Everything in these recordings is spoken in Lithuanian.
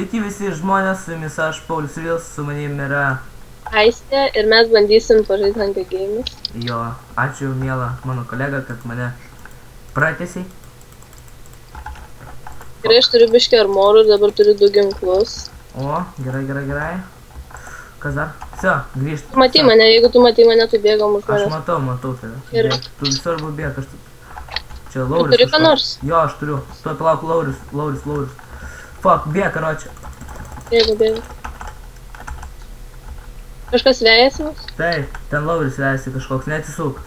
Sveiki visi žmonės, su jumis aš, Paulius Reels, su manim yra... Aistė ir mes bandysim pažaisti Hunger Games. Jo, ačiū miela mano kolega, kad mane pratęsiai. Gerai, aš turiu biškį armorų, dabar turiu 2 ginklus. O, gerai. Kas dar? Sio, grįžt. Tu matai mane, jeigu tu matai mane, tu bėgam už manęs. Aš matau tave. Gerai. Tu visur bėg, aš... Čia Lauris. Tu turi ką nors? Jo, aš turiu. Tuoj palauk, Lauris. Fuck, bėg, karočią. Bėgu. Kažkas vejasi mus? Taip, ten Lauris vejasi kažkoks, neatsisuk.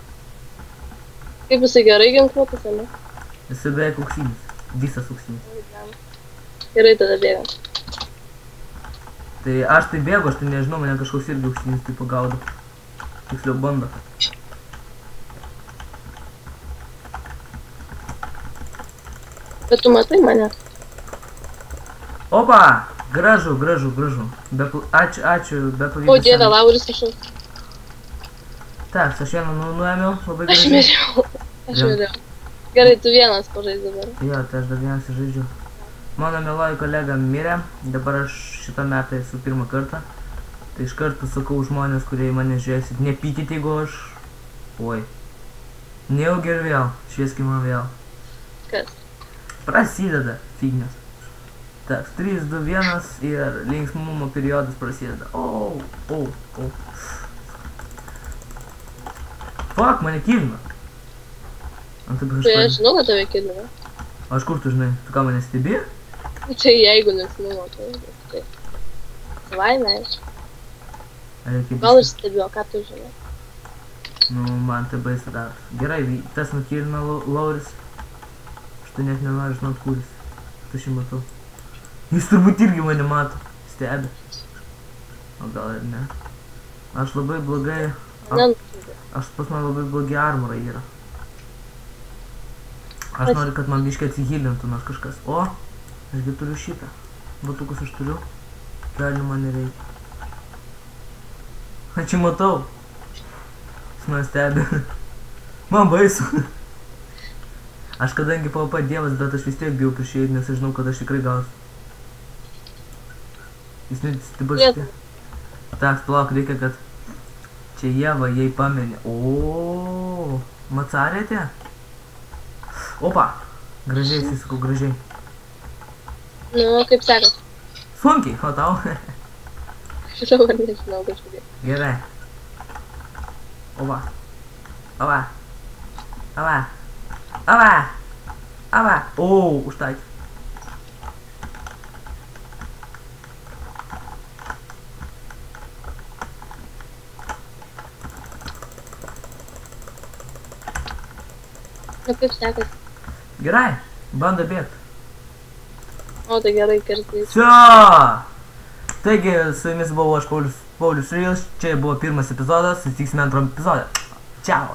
Kaip jisai gerai ginkluotas, ar ne? Jisai beveik auksinis. Visas auksinis. Gerai, tada bėgam. Tai aš tai bėgu, aš tai nežinau, mane kažkoks irgi auksinis tai pagaudo. Tiksliau bando. Bet tu matai mane? Opa! Gražu. Ačiū, be pavyzdžių. O, dieve, Lauris kažkoks. Taip, aš vieną nuėmiau, labai Aš gražiai. mėžiau. Gerai, tu vienas pažais dabar. Jo, tai aš dar vienas žaidžiu. Mano mieloji kolega mirė, dabar aš šitą metą esu pirmą kartą. Tai iš karto sakau žmonės, kurie į mane žiūrėsit, nepykit, jeigu aš... Oi. Nejaugi ir vėl, švieski man vėl. Kas? Prasideda fignios. Tak, 3, 2, 1 ir linksmumo periodas prasideda. Fuck, mane kilina. Tai aš žinau, kad tave kilina. Aš kur tu žinai? Tu ką mane stebi? Tai jeigu nesimino, tai... Savaime, aišku. Gal ir stebiu, ką tu žinai? Nu, man tai baisu dar. Gerai, tas nukilina Lauris. Aš tai net nenoriu žinot kuris. Aš jį matau. Jis turbūt irgi mane mato. Stebi. O gal ir ne. Aš labai blogai... Aš pas man labai blogi armorai yra. Aš noriu, kad man biškai atsihilintų nors kažkas. O, ašgi turiu šitą. Batukus aš turiu. Velnių man nereikia. Aš jį matau. Jis man stebi. Man baisu. Aš kadangi PvP dievas, bet aš vis tiek bijau prieš jį, nes aš žinau, kad aš tikrai gausiu. Jis net stebi šitie. Tak, palauk, reikia, kad čia Ieva jai pamenė. O, macarėte? Opa, gražiai, jisai sakau, gražiai. Nu, kaip sekas? Sunkiai, o tau? Aš dabar nežinau kažkodėl. Gerai. Opa. O, užtaikė. Nu, kaip sekas? Gerai, bando bėgt. O, tai gerai, kertais. Cio! Taigi, su jumis buvau aš Paulius Reels, čia buvo pirmas epizodas, susitiksime antram epizode. Ciao!